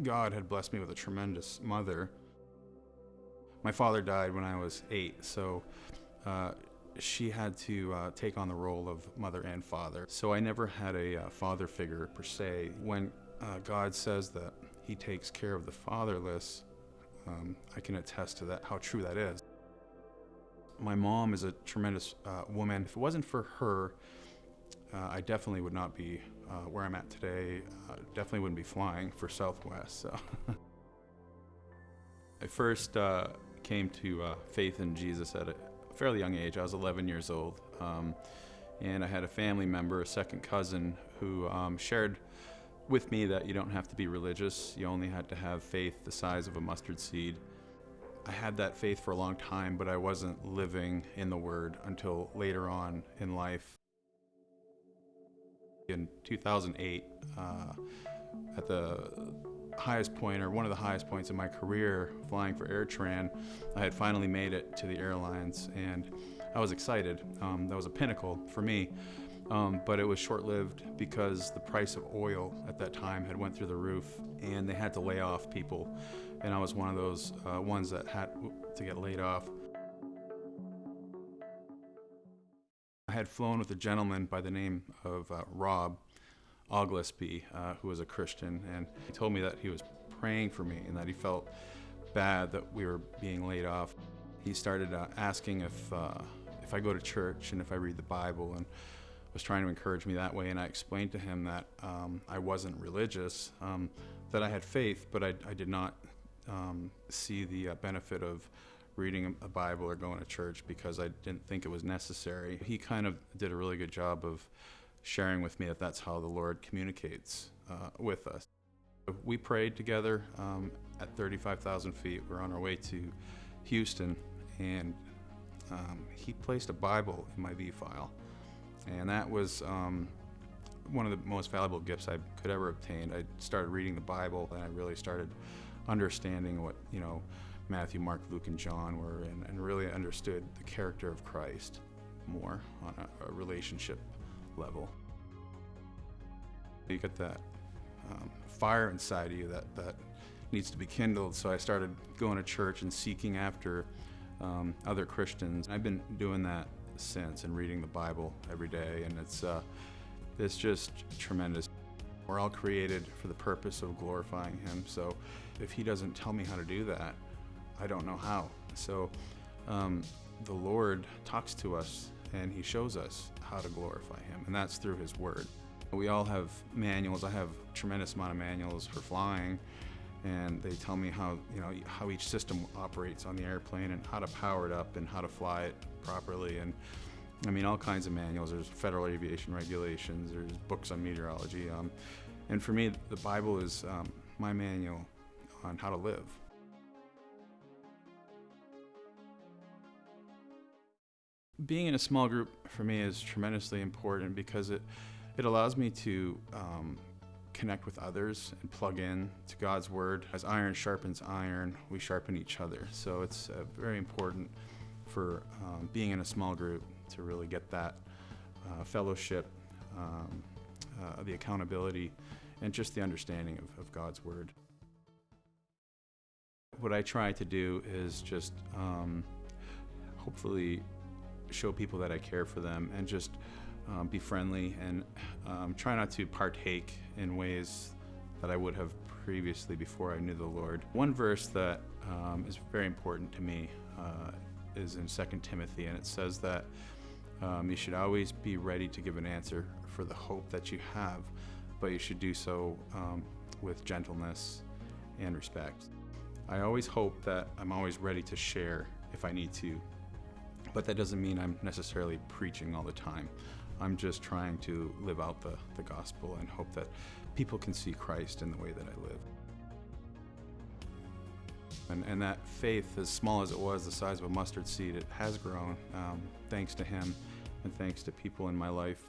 God had blessed me with a tremendous mother. My father died when I was 8, so she had to take on the role of mother and father. So I never had a father figure per se. When God says that he takes care of the fatherless, I can attest to that, how true that is. My mom is a tremendous woman. If it wasn't for her, I definitely would not be where I'm at today. Definitely wouldn't be flying for Southwest. So I first came to faith in Jesus at a fairly young age. I was 11 years old, and I had a family member, a second cousin, who shared with me that you don't have to be religious. You only had to have faith the size of a mustard seed. I had that faith for a long time, but I wasn't living in the Word until later on in life. In 2008, at the highest point, or one of the highest points in my career, flying for AirTran, I had finally made it to the airlines, and I was excited. That was a pinnacle for me, but it was short-lived because the price of oil at that time had went through the roof, and they had to lay off people, and I was one of those ones that had to get laid off. I had flown with a gentleman by the name of Rob Oglesby, who was a Christian, and he told me that he was praying for me and that he felt bad that we were being laid off. He started asking if I go to church and if I read the Bible, and was trying to encourage me that way. And I explained to him that I wasn't religious, that I had faith, but I did not see the benefit of reading a Bible or going to church because I didn't think it was necessary. He kind of did a really good job of sharing with me that that's how the Lord communicates with us. We prayed together at 35,000 feet. We're on our way to Houston, and he placed a Bible in my V-file. And that was one of the most valuable gifts I could ever obtain. I started reading the Bible, and I really started understanding what, Matthew, Mark, Luke, and John were, and really understood the character of Christ more on a relationship level. You get that fire inside of you that needs to be kindled, so I started going to church and seeking after other Christians. I've been doing that since, and reading the Bible every day, and it's just tremendous. We're all created for the purpose of glorifying Him, so if He doesn't tell me how to do that, I don't know how. So the Lord talks to us, and He shows us how to glorify Him, and that's through His Word. We all have manuals. I have a tremendous amount of manuals for flying, and they tell me how each system operates on the airplane and how to power it up and how to fly it properly. And I mean, all kinds of manuals. There's federal aviation regulations, there's books on meteorology, and for me, the Bible is my manual on how to live. Being in a small group for me is tremendously important because it allows me to connect with others and plug in to God's Word. As iron sharpens iron, we sharpen each other. So it's very important for being in a small group to really get that fellowship, the accountability, and just the understanding of God's Word. What I try to do is just hopefully show people that I care for them, and just be friendly, and try not to partake in ways that I would have previously before I knew the Lord. One verse that is very important to me is in 2 Timothy, and it says that you should always be ready to give an answer for the hope that you have, but you should do so with gentleness and respect. I always hope that I'm always ready to share if I need to, but that doesn't mean I'm necessarily preaching all the time. I'm just trying to live out the gospel and hope that people can see Christ in the way that I live. And that faith, as small as it was, the size of a mustard seed, it has grown thanks to Him and thanks to people in my life